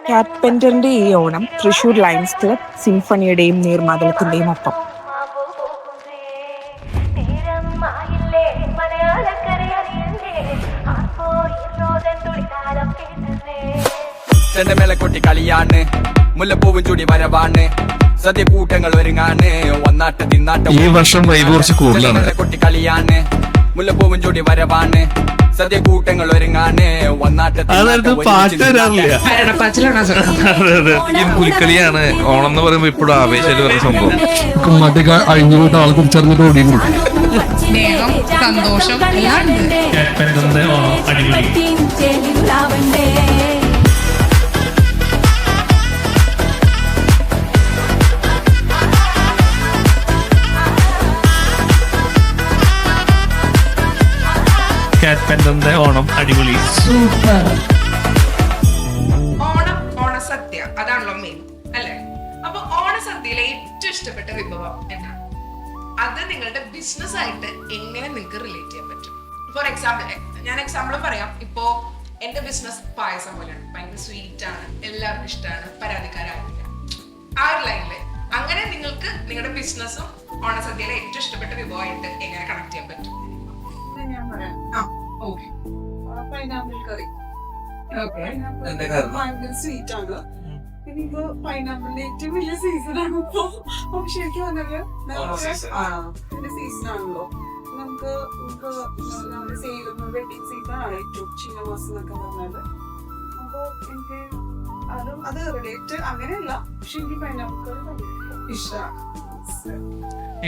കാറ്റ് പെൻറ്ററിന്റെ ഈ Onam Thrissur lions club സിംഫണിയുടെയും നീർമാതളത്തിന്റെയും ഒപ്പം. ചെണ്ടമേളക്കൊട്ടി കളിയാണ്, മുല്ലപ്പൂവും ചൂടി വരവാണ്, സദ്യ കൂട്ടങ്ങൾ ഒരുങ്ങാണ്, ഒന്നാട്ട തിന്നാട്ടം. ഈ വർഷം വൈബ് കുറച്ച് കൂടുതലാണ്. കൊട്ടി കളിയാണ്, മുല്ലപ്പൂവും ചൂടി വരവാണ്, സദ്യ കൂട്ടങ്ങൾ ഒരുങ്ങാണ്, ഒന്നാട്ട പാട്ട് വരാറില്ല. ഈ പുലിക്കളിയാണ് ഓണം എന്ന് പറയുമ്പോ ഇപ്പോഴും ആവേശം വരുന്ന സംഭവം. കുമ്മാട്ടിക്ക് അഴിഞ്ഞു പോയിട്ട് ആളെ തിരിച്ചറിഞ്ഞിട്ട് ഓടിയും സ്നേഹം, സന്തോഷം എല്ലാം ഉണ്ട്. ഓണം അടിപൊളി, സൂപ്പർ. ഓണം, ഓണസദ്യ അതാണല്ലോ മെയിൻ അല്ലേ? അപ്പൊ ഓണസദ്യയിലെ ഏറ്റവും ഇഷ്ടപ്പെട്ട വിഭവം എന്താണ്? അത് നിങ്ങളുടെ ബിസിനസ് ആയിട്ട് എങ്ങനെ നിങ്ങൾക്ക് റിലേറ്റ് ചെയ്യാൻ പറ്റും? ഫോർ എക്സാമ്പിൾ, ഞാൻ എക്സാമ്പിൾ പറയാം. ഇപ്പോ എന്റെ ബിസിനസ് പായസം പോലെയാണ്, ഭയങ്കര സ്വീറ്റ് ആണ്, എല്ലാവർക്കും ഇഷ്ടമാണ്, പരാതിക്കാരായില്ല. ആ ഒരു ലൈനില് അങ്ങനെ നിങ്ങൾക്ക് നിങ്ങളുടെ ബിസിനസ്സും ഓണസദ്യയിലെ ഏറ്റവും ഇഷ്ടപ്പെട്ട വിഭവമായിട്ട് എങ്ങനെ കണക്ട് ചെയ്യാൻ പറ്റും? ഞാൻ പറയാം. പൈനാപ്പിൾ കറി ഭയങ്കര സ്വീറ്റ് ആണ്. പിന്നെ ഇപ്പൊ പൈനാപ്പിളിന്റെ ഏറ്റവും വലിയ സീസൺ ആണ് ഇപ്പൊ. ശരിക്കും പറഞ്ഞാല് ഇതിന്റെ സീസൺ ആണല്ലോ. നമുക്ക് നമ്മുടെ സെയിലും വെഡിങ് സീസൺ ആണ് ഏറ്റവും ചിങ്ങമാസം എന്നൊക്കെ പറഞ്ഞാല്. അപ്പൊ എനിക്ക് അത് റിലേറ്റ് അങ്ങനെയല്ല, പക്ഷെ എനിക്ക് പൈനാപ്പിൾ കറി ഇഷ്ടമാണ്.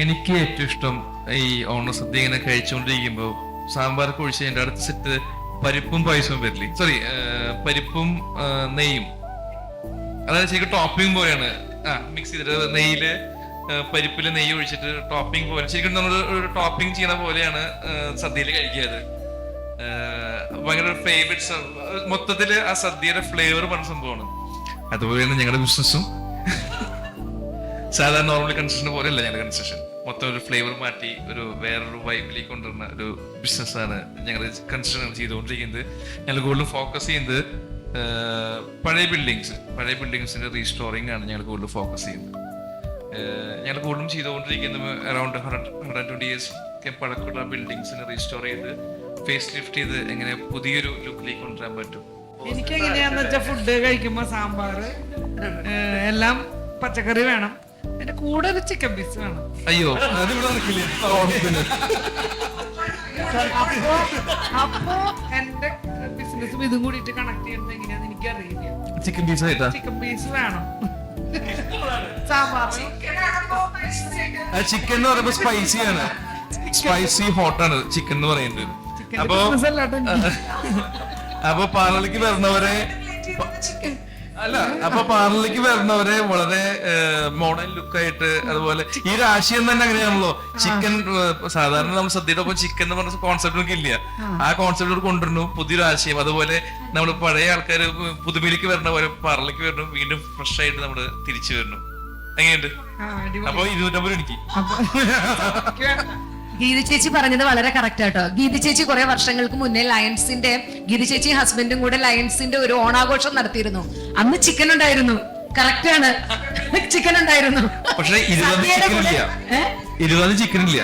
എനിക്ക് ഏറ്റവും ഇഷ്ടം ഈ ഓണസദ്യ ഇങ്ങനെ കഴിച്ചുകൊണ്ടിരിക്കുമ്പോ സാമ്പാർ കുഴിച്ച് എൻ്റെ അടുത്ത സെറ്റ് പരിപ്പും പായസവും വരില്ലേ, സോറി പരിപ്പും നെയ്യും. അതായത് ശരിക്കും ടോപ്പിംഗ് പോലെയാണ്. മിക്സ് ചെയ്തിട്ട് നെയ്യില് പരിപ്പില് നെയ്യ് ഒഴിച്ചിട്ട് ടോപ്പിംഗ് പോലെ ശരിക്കും നമ്മൾ ഒരു ടോപ്പിംഗ് ചെയ്യണ പോലെയാണ് സദ്യയിൽ കഴിക്കാറ്. ഭയങ്കര ഫേവറേറ്റ്, മൊത്തത്തില് ആ സദ്യയുടെ ഫ്ലേവർ പറഞ്ഞ സംഭവമാണ്. അതുപോലെയാണ് ഞങ്ങളുടെ ബിസിനസ്സും. സാധാരണ നോർമൽ കൺസ്ട്രക്ഷൻ പോലെയല്ല ഞങ്ങളുടെ കൺസ്ട്രക്ഷൻ. മൊത്തം ഒരു ഫ്ലേവർ മാറ്റി ഒരു വേറൊരു വൈബിലേക്ക് കൊണ്ടുവരുന്ന ഒരു ബിസിനസ്സാണ് ഞങ്ങൾ കൺസ്ട്രക്ഷൻ ചെയ്തുകൊണ്ടിരിക്കുന്നത്. ഞങ്ങൾ കൂടുതലും ഫോക്കസ് ചെയ്യുന്നത് പഴയ ബിൽഡിങ്സിന്റെ റീസ്റ്റോറിംഗ് ആണ് ഞങ്ങൾ കൂടുതൽ ഫോക്കസ് ചെയ്യുന്നത്. ഞങ്ങൾ കൂടുതലും ചെയ്തുകൊണ്ടിരിക്കുന്നത് അറൌണ്ട് 120 years പഴക്കമുള്ള ബിൽഡിങ്സിനെ റീസ്റ്റോർ ചെയ്ത് ഫേസ് ലിഫ്റ്റ് ചെയ്ത് എങ്ങനെ പുതിയൊരു ലുക്കിലേക്ക് കൊണ്ടുവരാൻ പറ്റും. എനിക്ക് എങ്ങനെയാന്ന് വെച്ചാൽ ഫുഡ് കഴിക്കുമ്പോ സാമ്പാറ് എല്ലാം പച്ചക്കറി വേണം, അതിന്റെ കൂടെ ഒരു ചിക്കൻ പീസ് വേണം. അയ്യോ അപ്പോ എന്റെ ബിസിനസ്സും ഇതും കൂടിയിട്ട് കണക്ട് ചെയ്യുന്നത് എങ്ങനെയാന്ന് എനിക്കറിയില്ല. ചിക്കൻ പീസ് ആയിട്ടാ? ചിക്കൻ പീസ് വേണം സാമ്പാർ. ചിക്കൻ എന്ന് പറയുമ്പോ സ്പൈസിയാണ്, സ്പൈസി ഹോട്ടാണ് ചിക്കൻ എന്ന് പറയുന്നത്. അപ്പൊ പാർലറിലേക്ക് വരുന്നവരെ വളരെ മോഡേൺ ലുക്കായിട്ട്, അതുപോലെ ഈ രാശിയം തന്നെ അങ്ങനെയാണല്ലോ. ചിക്കൻ സാധാരണ നമ്മൾ സദ്യയുടെ ഒപ്പം ചിക്കൻ എന്ന് പറഞ്ഞ കോൺസെപ്റ്റ് നമുക്ക് ഇല്ല. ആ കോൺസെപ്റ്റ് കൊണ്ടുവരുന്നു പുതിയൊരു ആശയം. അതുപോലെ നമ്മൾ പഴയ ആൾക്കാർ പുതുമയിലേക്ക് വരുന്ന പോലെ പാർലറിലേക്ക് വരുന്നു, വീണ്ടും ഫ്രഷ് ആയിട്ട് നമ്മൾ തിരിച്ചു വരുന്നു. എങ്ങനെയുണ്ട്? അപ്പൊ 250 എനിക്ക്. ഗീത ചേച്ചി പറഞ്ഞത് വളരെ കറക്റ്റ് ആട്ടോ. ഗീത ചേച്ചി കുറെ വർഷങ്ങൾക്ക് മുന്നേ ലയൺസിന്റെ, ഗീത ചേച്ചി ഹസ്ബൻഡും കൂടെ ലയൺസിന്റെ ഒരു ഓണാഘോഷം നടത്തിയിരുന്നു. അന്ന് ചിക്കൻ ഉണ്ടായിരുന്നു. കറക്റ്റ് ആണ്, ചിക്കൻ ഉണ്ടായിരുന്നു. പക്ഷേ 20 ചിക്കൻ ഇല്ല.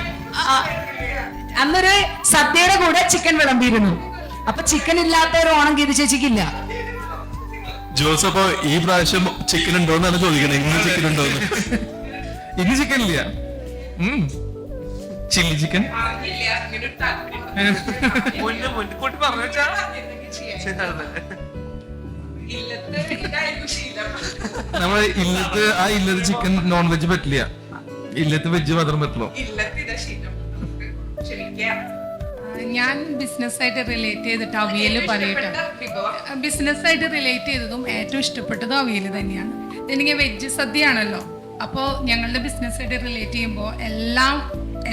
അന്നൊരു സദ്യയുടെ കൂടെ ചിക്കൻ വിളമ്പിയിരുന്നു. അപ്പൊ ചിക്കൻ ഇല്ലാത്ത ഒരു ഓണം ഗീത ചേച്ചിക്കില്ല. ജോസ്, അപ്പൊ ഈ പ്രാവശ്യം ചിക്കൻ ഉണ്ടോന്നാണ് ചോദിക്കണേ. ഇന്ന് ചിക്കൻ ഉണ്ടോന്ന്? ഇന്ന് ചിക്കൻ ഇല്ല. ചില്ലി ചിക്കൻ നമ്മൾ ഇല്ലത്ത് ചിക്കൻ നോൺ വെജ് പറ്റില്ല, ഇല്ലത്ത് വെജ് മാത്രം പറ്റുള്ളൂ. ഞാൻ ബിസിനസ്സായിട്ട് റിലേറ്റ് ചെയ്തിട്ട് അവിയൽ പറയട്ടെ. ബിസിനസ്സായിട്ട് റിലേറ്റ് ചെയ്തതും ഏറ്റവും ഇഷ്ടപ്പെട്ടതും അവിയൽ തന്നെയാണ്. എനിക്ക് വെജ് സദ്യ ആണല്ലോ. അപ്പോൾ ഞങ്ങളുടെ ബിസിനസ്സായിട്ട് റിലേറ്റ് ചെയ്യുമ്പോൾ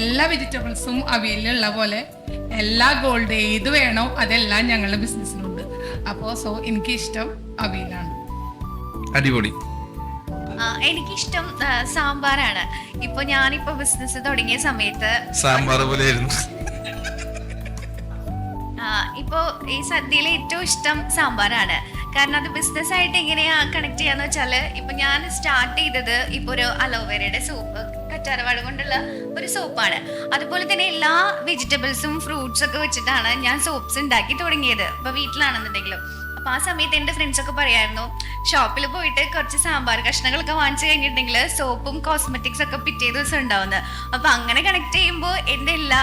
എല്ലാ വെജിറ്റബിൾസും അവിയലിലുള്ള പോലെ എല്ലാ ഗോൾഡ് ഏത് വേണോ അതെല്ലാം ഞങ്ങളുടെ ബിസിനസ്സിലുണ്ട്. അപ്പോൾ എനിക്ക് ഇഷ്ടം അവിയലാണ്. അടിപൊളി. എനിക്കിഷ്ടം സാമ്പാറാണ്. ഞാനിപ്പോ ബിസിനസ് തുടങ്ങിയ സമയത്ത് സാമ്പാർ പോലെയായിരുന്നു. ഇപ്പോ ഈ സദ്യയിലെ ഏറ്റവും ഇഷ്ടം സാമ്പാറാണ്. കാരണം അത് ബിസിനസ്സായിട്ട് എങ്ങനെയാ കണക്ട് ചെയ്യാന്ന് വെച്ചാൽ ഇപ്പൊ ഞാൻ സ്റ്റാർട്ട് ചെയ്തത് ഇപ്പൊ ഒരു അലോവേരയുടെ സോപ്പ്, കറ്റാർവാഴ കൊണ്ടുള്ള ഒരു സോപ്പാണ്. അതുപോലെ തന്നെ എല്ലാ വെജിറ്റബിൾസും ഫ്രൂട്ട്സ് ഒക്കെ വെച്ചിട്ടാണ് ഞാൻ സോപ്സ് ഉണ്ടാക്കി തുടങ്ങിയത്, ഇപ്പൊ വീട്ടിലാണെന്നുണ്ടെങ്കിലും. അപ്പൊ ആ സമയത്ത് എന്റെ ഫ്രണ്ട്സ് ഒക്കെ പറയായിരുന്നു, ഷോപ്പിൽ പോയിട്ട് കുറച്ച് സാമ്പാർ കഷ്ണങ്ങളൊക്കെ വാങ്ങിച്ചു കഴിഞ്ഞിട്ടുണ്ടെങ്കിൽ സോപ്പും കോസ്മെറ്റിക്സ് ഒക്കെ പിറ്റേ ദിവസം ഉണ്ടാവുന്നത്. അപ്പൊ അങ്ങനെ കണക്ട് ചെയ്യുമ്പോൾ എന്റെ എല്ലാ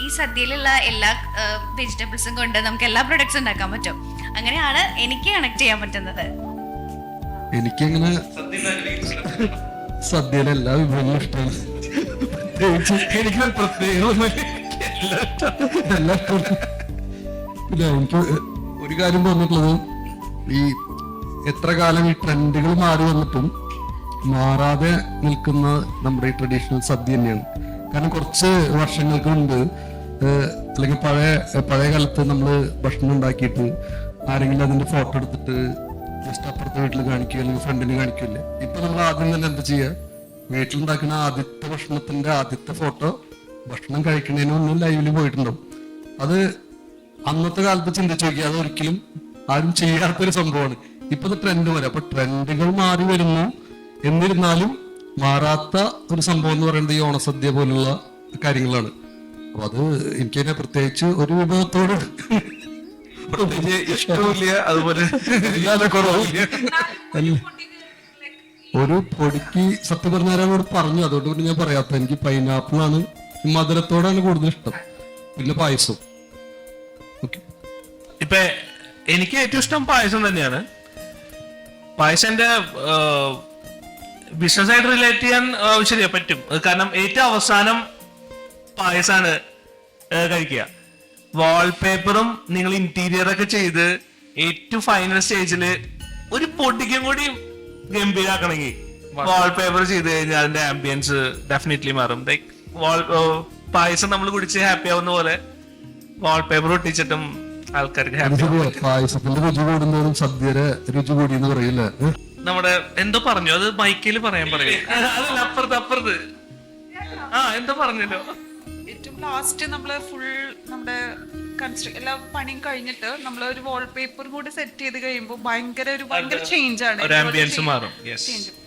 ഈ സദ്യയിലുള്ള എല്ലാ വെജിറ്റബിൾസും കൊണ്ട് നമുക്ക് എല്ലാ പ്രൊഡക്ട്സ് ഉണ്ടാക്കാൻ പറ്റും. അങ്ങനെയാണ് എനിക്ക് കണക്ട് ചെയ്യാൻ പറ്റുന്നത്. എനിക്കങ്ങനെ സദ്യയിലെ എല്ലാ വിഭവങ്ങളും ഇഷ്ടമാണ്. എനിക്ക് പ്രത്യേകം പിന്നെ എനിക്ക് ഒരു കാര്യം തോന്നിയിട്ടുള്ളത്, ഈ എത്ര കാലം ഈ ട്രെൻഡുകൾ മാറി വന്നിട്ടും മാറാതെ നിൽക്കുന്ന നമ്മുടെ ഈ ട്രഡീഷണൽ സദ്യ തന്നെയാണ്. കാരണം കുറച്ച് വർഷങ്ങൾക്ക് മുമ്പ് അല്ലെങ്കിൽ പഴയ കാലത്ത് നമ്മൾ ഭക്ഷണം ഉണ്ടാക്കിയിട്ട് ആരെങ്കിലും അതിന്റെ ഫോട്ടോ എടുത്തിട്ട് ജസ്റ്റ് അപ്പുറത്തെ വീട്ടിൽ കാണിക്കുക അല്ലെങ്കിൽ ഫ്രണ്ടിന് കാണിക്കില്ലേ. ഇപ്പൊ നമ്മൾ ആദ്യം തന്നെ എന്താ ചെയ്യുക, വീട്ടിലുണ്ടാക്കുന്ന ആദ്യത്തെ ഭക്ഷണത്തിന്റെ ആദ്യത്തെ ഫോട്ടോ ഭക്ഷണം കഴിക്കുന്നതിന് മുന്നേ ലൈവില് പോയിട്ടുണ്ടാവും. അത് അന്നത്തെ കാലത്ത് ചിന്തിച്ചു നോക്കി, അത് ഒരിക്കലും ആരും ചെയ്യാത്തൊരു സംഭവമാണ്. ഇപ്പോഴത്തെ ട്രെൻഡ് വരെ, അപ്പൊ ട്രെൻഡുകൾ മാറി വരുന്നു. എന്നിരുന്നാലും മാറാത്ത ഒരു സംഭവം എന്ന് പറയുന്നത് ഈ ഓണസദ്യ പോലുള്ള കാര്യങ്ങളാണ്. അപ്പൊ അത് എനിക്കതിനെ പ്രത്യേകിച്ച് ഒരു വിഭവത്തോട് ഇഷ്ടമില്ല, അതുപോലെ ഒരു പൊടിക്ക് സത്യം പറഞ്ഞാൽ പറഞ്ഞു, അതുകൊണ്ട് പിന്നെ ഞാൻ പറയാത്ത, എനിക്ക് പൈനാപ്പിളാണ്, മധുരത്തോടാണ് കൂടുതൽ ഇഷ്ടം, പിന്നെ പായസം. ഇപ്പൊ എനിക്ക് ഏറ്റവും ഇഷ്ടം പായസം തന്നെയാണ്. പായസം എന്റെ ബിസിനസ്സായിട്ട് റിലേറ്റ് ചെയ്യാൻ ശരിയാ പറ്റും. കാരണം ഏറ്റവും അവസാനം പായസമാണ് കഴിക്കുക. വാൾപേപ്പറും നിങ്ങൾ ഇന്റീരിയർ ഒക്കെ ചെയ്ത് ഏറ്റവും ഫൈനൽ സ്റ്റേജില് ഒരു പൊടിക്കും കൂടി ഗംഭീരാക്കണമെങ്കിൽ വാൾപേപ്പർ ചെയ്ത് കഴിഞ്ഞാൽ അതിന്റെ ആംബിയൻസ് ഡെഫിനറ്റ്ലി മാറും. ലൈക്ക് പായസം നമ്മൾ കുടിച്ച് ഹാപ്പി ആവുന്ന പോലെ വാൾപേപ്പർ ഒട്ടിച്ചിട്ടും ആൾക്കാർക്ക് ഹാപ്പി. പായസത്തിന്റെ രുചി കൂടുന്നതും സദ്യയുടെ രുചി കൂടി എന്ന് പറയില്ലേ. നമ്മുടെ എന്തോ പറഞ്ഞു, അത് മൈക്കിൽ പറയാൻ പറയും. അതല്ല, അപ്പുറത്ത് എന്തോ പറഞ്ഞല്ലോ. ഏറ്റവും ലാസ്റ്റ് നമ്മള് ഫുൾ നമ്മുടെ എല്ലാ പണിയും കഴിഞ്ഞിട്ട് നമ്മൾ ഒരു വാൾപേപ്പർ കൂടി സെറ്റ് ചെയ്ത് കഴിയുമ്പോൾ ഭയങ്കര ചേഞ്ച് ആണ്, ഒരു ആംബിയൻസ് മാറും.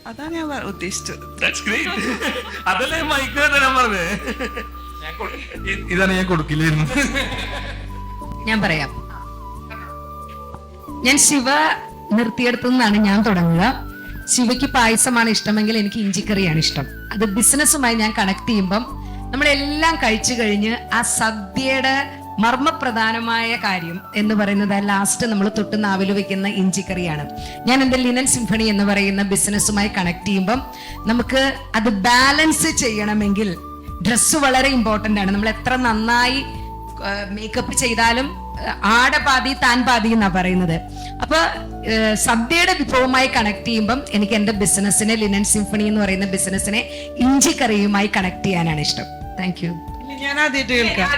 അതാണ് ഞാൻ ഉദ്ദേശിച്ചത്. അതല്ലേ മൈക്ക് തരാൻ പറഞ്ഞേ. ഇതാണ് ഞാൻ കൊടുക്കില്ലായിരുന്നു. ഞാൻ പറയാം, ഞാൻ ശിവ നിർത്തിയെടുത്തുനിന്നാണ് ഞാൻ തുടങ്ങുക. ശിവയ്ക്ക് പായസമാണ് ഇഷ്ടമെങ്കിൽ എനിക്ക് ഇഞ്ചിക്കറിയാണ് ഇഷ്ടം. അത് ബിസിനസ്സുമായി ഞാൻ കണക്ട് ചെയ്യുമ്പം നമ്മളെല്ലാം കഴിച്ചു കഴിഞ്ഞ് ആ സദ്യയുടെ മർമ്മപ്രധാനമായ കാര്യം എന്ന് പറയുന്നത് ലാസ്റ്റ് നമ്മൾ തൊട്ട് നാവിൽ വെക്കുന്ന ഇഞ്ചിക്കറിയാണ്. ഞാൻ എൻ്റെ ലിനൻ സിംഫണി എന്ന് പറയുന്ന ബിസിനസ്സുമായി കണക്ട് ചെയ്യുമ്പം നമുക്ക് അത് ബാലൻസ് ചെയ്യണമെങ്കിൽ ഡ്രസ്സ് വളരെ ഇമ്പോർട്ടൻ്റ് ആണ്. നമ്മൾ എത്ര നന്നായി മേക്കപ്പ് ചെയ്താലും ആട പാതി താൻ പാതി എന്നാ പറയുന്നത്. അപ്പൊ സദ്യയുടെ വിഭവമായി കണക്ട് ചെയ്യുമ്പം എനിക്ക് എന്റെ ബിസിനസ്സിനെ, ലിനൻ സിംഫണി എന്ന് പറയുന്ന ബിസിനസ്സിനെ ഇഞ്ചിക്കറിയുമായി കണക്ട് ചെയ്യാനാണ് ഇഷ്ടം. Thank you. ഞാൻ ആദ്യമായിട്ട് കേൾക്കാം.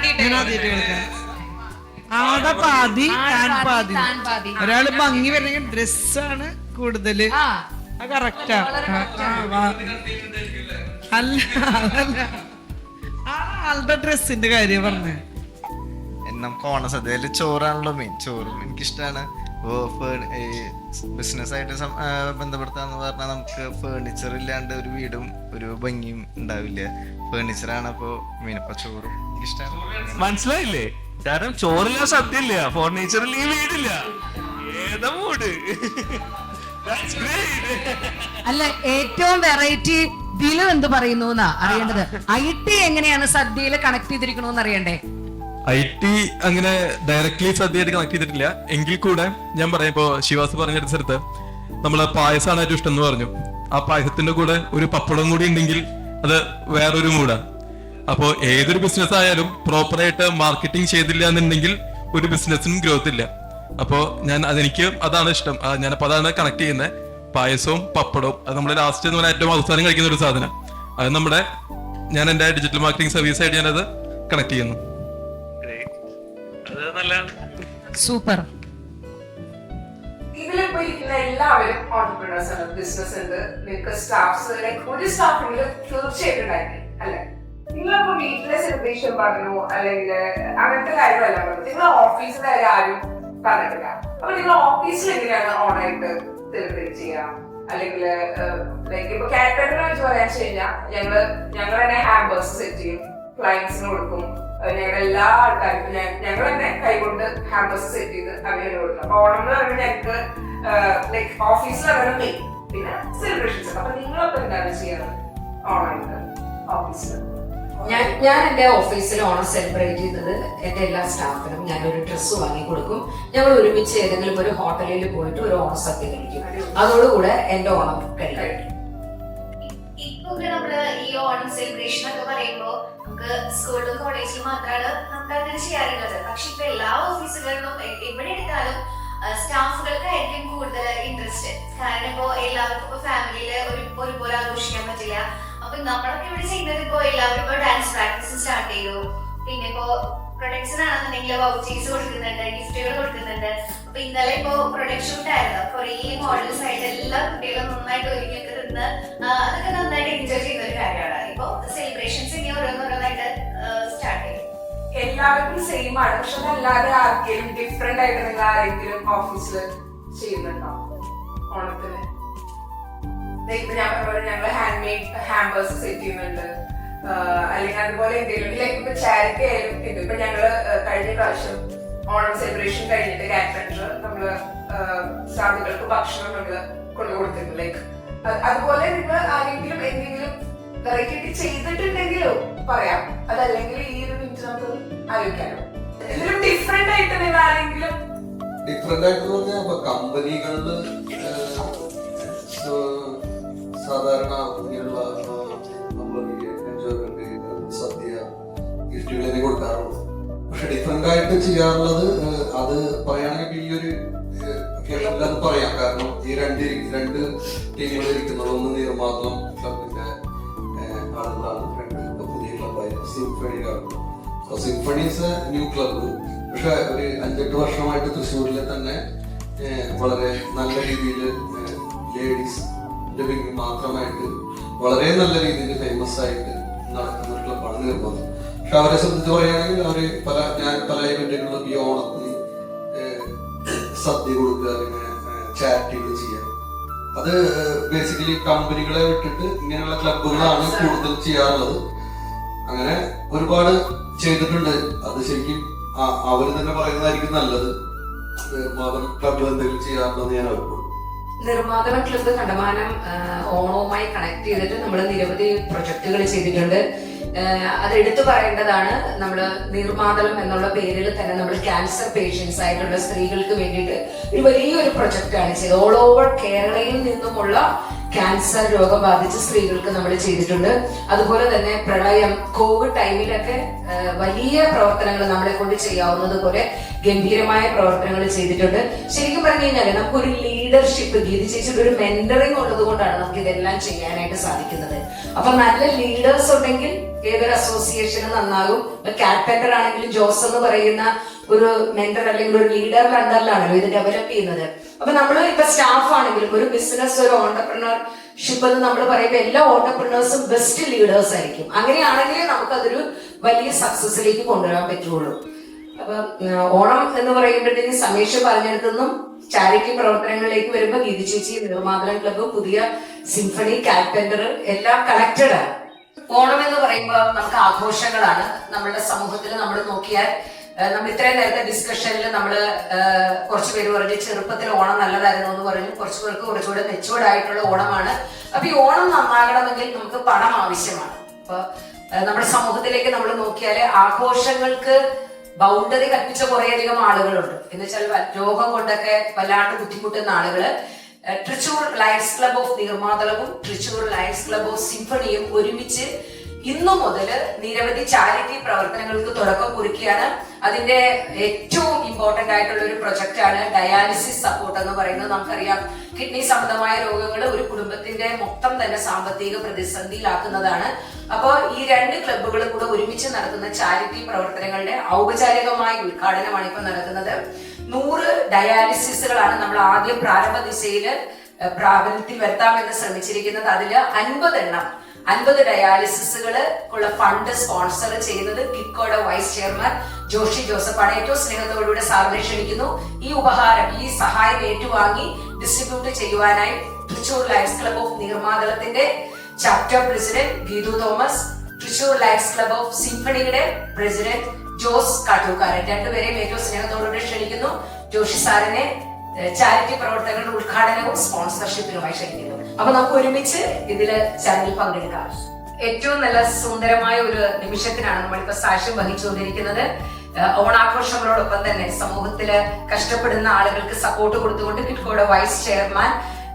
ആട പാതി താൻ പാതി. ഒരാള് ഭംഗി വരണമെങ്കിൽ ഡ്രസ്സാണ് കൂടുതല്. കറക്റ്റാ. അല്ല, ആളുടെ ഡ്രസ്സിന്റെ കാര്യം പറഞ്ഞേ. നമുക്ക് ഓണസദ്യയിൽ ചോറാണല്ലോ മെയിൻ. ചോറും എനിക്കിഷ്ടമാണ്. ബിസിനസ്സായിട്ട് ബന്ധപ്പെടുത്താന്ന് പറഞ്ഞാൽ നമുക്ക് ഫേർണിച്ചർ ഇല്ലാണ്ട് ഒരു വീടും ഒരു ഭംഗിയും ഉണ്ടാവില്ല. ഫേർണിച്ചറാണ് അപ്പൊ മെയിൻ. അപ്പൊ ചോറും എനിക്കിഷ്ടമാണ്. മനസ്സിലായില്ലേ? കാരണം ചോറില്ല, സദ്യ ഇല്ല, ഫർണിച്ചറിൽ ഈ വീടില്ല, ഏതാ മൂട്. അല്ല, ഏറ്റവും വെറൈറ്റി ദിലു എന്ത് പറയുന്നു എന്നാ അറിയേണ്ടത്. IT എങ്ങനെയാണ് സദ്യയിൽ കണക്ട് ചെയ്തിരിക്കണോന്ന് അറിയണ്ടേ? IT അങ്ങനെ ഡയറക്ട്ലി സദ്യയായിട്ട് കണക്ട് ചെയ്തിട്ടില്ല. എങ്കിൽ കൂടെ ഞാൻ പറയാം, ഇപ്പോ ശിവാസ് പറഞ്ഞെടുത്ത സ്ഥലത്ത് നമ്മള് പായസമാണ് ഏറ്റവും ഇഷ്ടം എന്ന് പറഞ്ഞു. ആ പായസത്തിന്റെ കൂടെ ഒരു പപ്പടം കൂടി ഉണ്ടെങ്കിൽ അത് വേറൊരു മൂടാണ്. അപ്പോ ഏതൊരു ബിസിനസ് ആയാലും പ്രോപ്പറായിട്ട് മാർക്കറ്റിംഗ് ചെയ്തില്ല എന്നുണ്ടെങ്കിൽ ഒരു ബിസിനസ്സിനും ഗ്രോത്ത് ഇല്ല. അപ്പോ എനിക്ക് അതാണ് ഇഷ്ടം. ഞാനപ്പോ അതാണ് കണക്ട് ചെയ്യുന്നത്. പായസവും പപ്പടവും അത് നമ്മുടെ ലാസ്റ്റ് എന്ന് പറഞ്ഞാൽ ഏറ്റവും അവസാനം കഴിക്കുന്ന ഒരു സാധനം. അത് ഞാൻ എന്റെ ഡിജിറ്റൽ മാർക്കറ്റിംഗ് സർവീസ് ആയിട്ട് ഞാനത് കണക്ട് ചെയ്യുന്നു. സൂപ്പർ. ഇതിലിപ്പോ ഇരിക്കുന്ന എല്ലാവരും ഓൺട്രപ്രണേഴ്സ് ആണ്, ബിസിനസ് ഉണ്ട്, നിങ്ങൾക്ക് സ്റ്റാഫ്സ്, ഒരു സ്റ്റാഫെങ്കിലും തീർച്ചയായിട്ടും ഉണ്ടായിരിക്കും അല്ലെ? നിങ്ങളിപ്പോ വീട്ടിലെ സെലിബ്രേഷൻ പറഞ്ഞു അല്ലെങ്കിൽ അങ്ങനത്തെ കാര്യമല്ല പറഞ്ഞു. നിങ്ങൾ ഓഫീസിലെ ആരും പറഞ്ഞിട്ടില്ല. അപ്പൊ നിങ്ങൾ ഓഫീസിൽ എങ്ങനെയാണ് ഓണായിട്ട് സെലിബ്രേറ്റ് ചെയ്യാം? അല്ലെങ്കിൽ ഇപ്പൊ കാറ്ററിനെ വെച്ച് പറയാൻ വെച്ച് കഴിഞ്ഞാൽ ഞങ്ങൾ തന്നെ ഹാമ്പേഴ്സ് സെറ്റ് ചെയ്യും, ക്ലയൻസിന് കൊടുക്കും. ഞങ്ങൾ എല്ലാ ആൾക്കാർക്കും ഞങ്ങൾ തന്നെ കൈകൊണ്ട് ഹാമ്പേഴ്സ് സെറ്റ് ചെയ്ത് അങ്ങനെ കൊടുക്കും. അപ്പൊ ഓണം എന്ന് പറയുമ്പോൾ ഞങ്ങൾക്ക് ലൈക്ക് ഓഫീസിലാണ് മെയിൻ, പിന്നെ സെലിബ്രേഷൻസ്. അപ്പൊ നിങ്ങളൊക്കെ എന്താണ് ചെയ്യാറ് ഓണായിട്ട് ഓഫീസിൽ? ഞാൻ എന്റെ ഓഫീസിൽ ഓണം സെലിബ്രേറ്റ് ചെയ്യുന്നത് എന്റെ എല്ലാ സ്റ്റാഫിനും ഞാനൊരു ഡ്രസ്സ് വാങ്ങി കൊടുക്കും. ഞങ്ങൾ ഒരുമിച്ച് ഏതെങ്കിലും ഒരു ഹോട്ടലിൽ പോയിട്ട് ഒരു ഓണം സദ്യ കഴിക്കും. അതോടുകൂടെ എന്റെ ഓണം കഴിക്കും. ഇപ്പൊ നമ്മള് ഈ ഓണം സെലിബ്രേഷൻ ഒക്കെ പറയുമ്പോ നമുക്ക് സ്കൂളിലും കോളേജിലും മാത്രമാണ് നമുക്ക് അങ്ങനെ ചെയ്യാറുള്ളത്. പക്ഷെ ഇപ്പൊ എല്ലാ ഓഫീസുകളിലും എവിടെ എടുത്താലും സ്റ്റാഫുകൾക്കായിരിക്കും കൂടുതൽ ഇൻട്രസ്റ്റ്. കാരണം ഇപ്പോ എല്ലാവർക്കും ഇപ്പൊ ഫാമിലിയില് ഒരുപോലെ ആഘോഷിക്കാൻ പറ്റില്ല. അപ്പൊ നമ്മളൊക്കെ ഇവിടെ ചെയ്യുന്നത് ഇപ്പോ എല്ലാവരും ഇപ്പൊ ഡാൻസ് പ്രാക്ടീസ് സ്റ്റാർട്ട് ചെയ്തു. പിന്നെ ഇപ്പോ പ്രൊഡക്ട്സിനാണെന്നുണ്ടെങ്കിൽ വൗച്ചേഴ്സ് കൊടുക്കുന്നുണ്ട്, ഗിഫ്റ്റുകൾ കൊടുക്കുന്നുണ്ട്. അപ്പൊ ഇന്നലെ ഇപ്പോ പ്രൊഡക്ട് ഷൂട്ട് ആയിരുന്നു. കുറേ മോഡൽസ് ആയിട്ട് എല്ലാ കുട്ടികളും നന്നായിട്ട് ഒരുങ്ങിയൊക്കെ നിന്ന് അതൊക്കെ നന്നായിട്ട് എൻജോയ് ചെയ്യുന്ന ഒരു കാര്യമാണ്. ഇപ്പൊ സെലിബ്രേഷൻസ് ഇനി ഓരോന്നോരോന്നായിട്ട് സ്റ്റാർട്ട് ചെയ്യും. എല്ലാവർക്കും സെയിം ആണ്, പക്ഷെ അതല്ലാതെ ആർക്കെങ്കിലും ഡിഫറെന്റ് ആയിട്ട് നിങ്ങൾ ആരെങ്കിലും ഓഫീസിൽ ചെയ്യുന്നുണ്ടോ ഓണത്തിന്? ഞാൻ പറഞ്ഞ ഞങ്ങൾ ഹാൻഡ് മെയ്ഡ് ഹാമ്പേഴ്സ് സെറ്റ് ചെയ്യുന്നുണ്ട്, അല്ലെങ്കിൽ അതുപോലെ എന്തെങ്കിലും ലൈക്ക് ഇപ്പൊ ചാരിറ്റി ആയാലും ഇത്. ഇപ്പൊ ഞങ്ങള് കഴിഞ്ഞ പ്രാവശ്യം ഓണം സെലിബ്രേഷൻ കഴിഞ്ഞിട്ട് കാറ്ററിംഗ് നമ്മള് സാധുക്കൾക്ക് ഭക്ഷണം നമ്മള് കൊണ്ടുകൊടുത്തിരുന്നു. ലൈക്ക് അതുപോലെ നിങ്ങൾ ആരെങ്കിലും എന്തെങ്കിലും വെറൈറ്റി ചെയ്തിട്ടുണ്ടെങ്കിലോ പറയാം, അതല്ലെങ്കിൽ ഈ ഒരു മിനിറ്റ് നമുക്ക് ആലോചിക്കാനോ. എന്തെങ്കിലും ഡിഫറെന്റ് ആയിട്ട് നിങ്ങൾ ആരെങ്കിലും ഡിഫറെന്റ് ആയിട്ട് പറഞ്ഞാൽ കമ്പനികളില് സാധാരണ ഇങ്ങനെയുള്ള നമ്മൾ എൻജോയ്മെന്റ് സദ്യ ഗിഫ്റ്റുകളെ കൊടുക്കാറുള്ളൂ. പക്ഷെ ഡിഫറെന്റ് ആയിട്ട് ചെയ്യാറുള്ളത് അത് പറയുകയാണെങ്കിൽ ഈ ഒരു അത് പറയാം. കാരണം ഈ രണ്ട് ടീമുകൾ ഇരിക്കുന്നത് ഒന്ന് നീർമാതളം ക്ലബിന്റെ ആളുകളാണ്, രണ്ട് പുതിയ ക്ലബായിരുന്നു സിംഫണിയിലാണ്. Symphony is a new club. പക്ഷെ ഒരു 5-8 വർഷമായിട്ട് തൃശ്ശൂരിലെ തന്നെ വളരെ നല്ല രീതിയിൽ ലേഡീസ് വിങ് മാത്രമായിട്ട് വളരെ നല്ല രീതിയിൽ ഫേമസ് ആയിട്ട് നടക്കുന്ന ഒരു ക്ലബ്ബാണ് നീർമാതളം. പക്ഷെ അവരെ സംബന്ധിച്ച് പറയുകയാണെങ്കിൽ ഞാൻ പല ഇവന്റുകളിലും ഈ ഓണത്തിന് സദ്യ കൊടുക്കുക, അങ്ങനെ ചാരിറ്റികൾ ചെയ്യുക, അത് ബേസിക്കലി കമ്പനികളെ വിട്ടിട്ട് ഇങ്ങനെയുള്ള ക്ലബ്ബുകളാണ് കൂടുതൽ ചെയ്യാറുള്ളത്. അങ്ങനെ ഒരുപാട് ചെയ്തിട്ടുണ്ട്. അത് ശരിക്കും അവര് തന്നെ പറയുന്നതായിരിക്കും നല്ലത്. ക്ലബ്ബ് എന്തെങ്കിലും ചെയ്യാറുണ്ടെന്ന് ഞാൻ ഓർക്കുന്നു. നിർമ്മാതമ ക്ലബ്ബ് കണ്ടമാനം ഓണവുമായി കണക്ട് ചെയ്തിട്ട് നമ്മൾ നിരവധി പ്രൊജക്ടുകൾ ചെയ്തിട്ടുണ്ട്. അത് എടുത്തു പറയേണ്ടതാണ്, നമ്മൾ നീർമാതളം എന്നുള്ള പേരിൽ തന്നെ നമ്മൾ ക്യാൻസർ പേഷ്യൻസ് ആയിട്ടുള്ള സ്ത്രീകൾക്ക് വേണ്ടിയിട്ട് ഒരു വലിയൊരു പ്രൊജക്റ്റാണ് ചെയ്തത്. ഓൾ ഓവർ കേരളയിൽ നിന്നുമുള്ള ക്യാൻസർ രോഗം ബാധിച്ച സ്ത്രീകൾക്ക് നമ്മൾ ചെയ്തിട്ടുണ്ട്. അതുപോലെ തന്നെ പ്രളയം, കോവിഡ് ടൈമിലൊക്കെ വലിയ പ്രവർത്തനങ്ങൾ നമ്മളെ കൊണ്ട് ചെയ്യാവുന്നത് പോലെ ഗംഭീരമായ പ്രവർത്തനങ്ങൾ ചെയ്തിട്ടുണ്ട്. ശരിക്കും പറഞ്ഞു കഴിഞ്ഞാൽ നമുക്കൊരു ലീഡർഷിപ്പ്, ഗീതി ചേച്ചിയുടെ ഒരു മെന്ററിങ് ഉള്ളത് കൊണ്ടാണ് നമുക്ക് ഇതെല്ലാം ചെയ്യാനായിട്ട് സാധിക്കുന്നത്. അപ്പൊ നല്ല ലീഡേഴ്സ് ഉണ്ടെങ്കിൽ ഏതൊരു അസോസിയേഷനും നന്നാകും. കാർപ്പന്റർ ആണെങ്കിലും ജോസ് എന്ന് പറയുന്ന ഒരു മെന്റർ അല്ലെങ്കിൽ ഒരു ലീഡറിന്റെ അണ്ടറിലാണല്ലോ ഇത് ഡെവലപ്പ് ചെയ്യുന്നത്. അപ്പൊ നമ്മൾ ഇപ്പൊ സ്റ്റാഫ് ആണെങ്കിലും ഒരു ബിസിനസ്, ഒരു ഓണ്ടർപ്രണർഷിപ്പ് എന്ന് നമ്മൾ പറയുമ്പോൾ എല്ലാ ഓണ്ടർപ്രണേഴ്സും ബെസ്റ്റ് ലീഡേഴ്സ് ആയിരിക്കും. അങ്ങനെയാണെങ്കിലേ നമുക്കതൊരു വലിയ സക്സസിലേക്ക് കൊണ്ടുവരാൻ പറ്റുള്ളൂ. അപ്പൊ ഓണം എന്ന് പറയുമ്പോഴത്തേക്കും സമേഷ് പറഞ്ഞെടുത്തുനിന്നും ചാരിറ്റി പ്രവർത്തനങ്ങളിലേക്ക് വരുമ്പോൾ ഗീതി ചേച്ചി, നിർമ്മാതളം ക്ലബ്ബ്, പുതിയ സിംഫണി, കാർപ്പന്റർ എല്ലാം കണക്റ്റഡ് ആണ്. ഓണം എന്ന് പറയുമ്പോൾ നമുക്ക് ആഘോഷങ്ങളാണ്. നമ്മളുടെ സമൂഹത്തിൽ നമ്മൾ നോക്കിയാൽ നമ്മൾ ഇത്രയും നേരത്തെ ഡിസ്കഷനിൽ നമ്മള് കുറച്ച് പേര് പറഞ്ഞു ചെറുപ്പത്തിൽ ഓണം നല്ലതായിരുന്നു എന്ന് പറഞ്ഞു. കുറച്ചു പേർക്ക് കുറച്ചുകൂടെ മെച്ചുവേർഡ് ആയിട്ടുള്ള ഓണമാണ്. അപ്പൊ ഈ ഓണം നന്നാകണമെങ്കിൽ നമുക്ക് പണം ആവശ്യമാണ്. അപ്പൊ നമ്മുടെ സമൂഹത്തിലേക്ക് നമ്മൾ നോക്കിയാൽ ആഘോഷങ്ങൾക്ക് ബൗണ്ടറി കൽപ്പിച്ച കുറേയധികം ആളുകളുണ്ട്. എന്ന് വെച്ചാൽ രോഗം കൊണ്ടൊക്കെ വല്ലാണ്ട് ബുദ്ധിമുട്ടുന്ന ആളുകള്. തൃശ്ശൂർ ലയൺസ് ക്ലബ് ഓഫ് നീർമാതളവും തൃശ്ശൂർ ലയൺസ് ക്ലബ് ഓഫ് സിംഫണിയും ഒരുമിച്ച് ഇന്നു മുതൽ നിരവധി ചാരിറ്റി പ്രവർത്തനങ്ങൾക്ക് തുടക്കം കുറിക്കുകയാണ്. അതിന്റെ ഏറ്റവും ഇമ്പോർട്ടന്റ് ആയിട്ടുള്ള ഒരു പ്രൊജക്റ്റ് ആണ് ഡയാലിസിസ് സപ്പോർട്ട് എന്ന് പറയുന്നത്. നമുക്കറിയാം, കിഡ്നി സംബന്ധമായ രോഗങ്ങൾ ഒരു കുടുംബത്തിന്റെ മൊത്തം തന്നെ സാമ്പത്തിക പ്രതിസന്ധിയിലാക്കുന്നതാണ്. അപ്പോൾ ഈ രണ്ട് ക്ലബ്ബുകളും കൂടെ ഒരുമിച്ച് നടത്തുന്ന ചാരിറ്റി പ്രവർത്തനങ്ങളുടെ ഔപചാരികമായ ഉദ്ഘാടനമാണ് ഇപ്പൊ നടക്കുന്നത്. 100 ഡയാലിസിസുകളാണ് നമ്മൾ ആദ്യം പ്രാരംഭ ദിശയിൽ പ്രാബല്യത്തിൽ വരുത്താമെന്ന് ശ്രമിച്ചിരിക്കുന്നത്. അതില് 50 ഡയാലിസിസുകൾ ഉള്ള ഫണ്ട് സ്പോൺസർ ചെയ്യുന്നത് കിക്കോയുടെ വൈസ് ചെയർമാൻ ജോഷി ജോസഫാണ്. ഏറ്റവും സ്നേഹത്തോടുകൂടെ സാറിനെ ക്ഷണിക്കുന്നു. ഈ ഉപഹാരം, ഈ സഹായം ഏറ്റുവാങ്ങി ഡിസ്ട്രിബ്യൂട്ട് ചെയ്യുവാനായി തൃശൂർ ലയൺസ് ക്ലബ് ഓഫ് നീർമാതളത്തിന്റെ chapter president Geethu Thomas, Thrissur lions club of സിംഫണിയുടെ പ്രസിഡന്റ് ജോസ് കാട്ടൂക്കാരൻ, രണ്ടുപേരെയും ഏറ്റവും സ്നേഹത്തോടുകൂടി ക്ഷണിക്കുന്നു. ജോഷി സാറിനെ ചാരിറ്റി പ്രവർത്തനങ്ങളുടെ ഉദ്ഘാടനവും സ്പോൺസർഷിപ്പിനുമായി ക്ഷണിക്കുന്നു. അപ്പൊ നമുക്ക് ഒരുമിച്ച് ഇതില് ചാനലിൽ പങ്കെടുക്കാം. ഏറ്റവും നല്ല സുന്ദരമായ ഒരു നിമിഷത്തിനാണ് നമ്മളിപ്പോ സാക്ഷ്യം വഹിച്ചുകൊണ്ടിരിക്കുന്നത്. ഓണാഘോഷങ്ങളോടൊപ്പം തന്നെ സമൂഹത്തില് കഷ്ടപ്പെടുന്ന ആളുകൾക്ക് സപ്പോർട്ട് കൊടുത്തുകൊണ്ട് കിറ്റ്കോയുടെ വൈസ് ചെയർമാൻ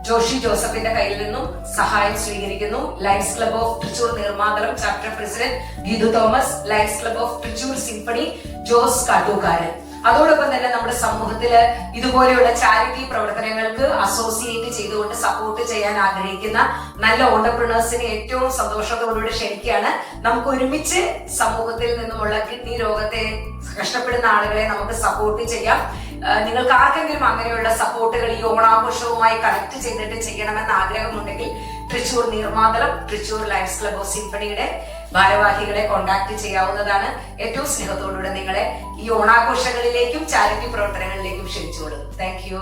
ജോഷി ജോസഫിന്റെ കയ്യിൽ നിന്നും സഹായം സ്വീകരിക്കുന്നു. Lions club of Thrissur Neermathalam chapter president Geethu Thomas, lions club of Thrissur Symphony Jose Kattookaran. അതോടൊപ്പം തന്നെ നമ്മുടെ സമൂഹത്തില് ഇതുപോലെയുള്ള ചാരിറ്റി പ്രവർത്തനങ്ങൾക്ക് അസോസിയേറ്റ് ചെയ്തുകൊണ്ട് സപ്പോർട്ട് ചെയ്യാൻ ആഗ്രഹിക്കുന്ന നല്ല ഓണ്ടർപ്രണേഴ്സിനെ ഏറ്റവും സന്തോഷത്തോടുകൂടി ക്ഷണിക്കുകയാണ്. നമുക്ക് ഒരുമിച്ച് സമൂഹത്തിൽ നിന്നുമുള്ള കിഡ്നി രോഗത്തെ കഷ്ടപ്പെടുന്ന ആളുകളെ നമുക്ക് സപ്പോർട്ട് ചെയ്യാം. നിങ്ങൾക്ക് ആർക്കെങ്കിലും അങ്ങനെയുള്ള സപ്പോർട്ടുകൾ ഈ ഓണാഘോഷവുമായി കണക്ട് ചെയ്തിട്ട് ചെയ്യണമെന്ന് ആഗ്രഹമുണ്ടെങ്കിൽ Thrissur Neermathalam Thrissur lions club of സിംഫണിയുടെ ഭാരവാഹികളെ കോൺടാക്ട് ചെയ്യാവുന്നതാണ്. ഏറ്റവും സ്നേഹത്തോടുകൂടെ നിങ്ങളെ ഈ ഓണാഘോഷങ്ങളിലേക്കും ചാരിറ്റി പ്രവർത്തനങ്ങളിലേക്കും ക്ഷണിച്ചുകൊള്ളുന്നു. Thank U.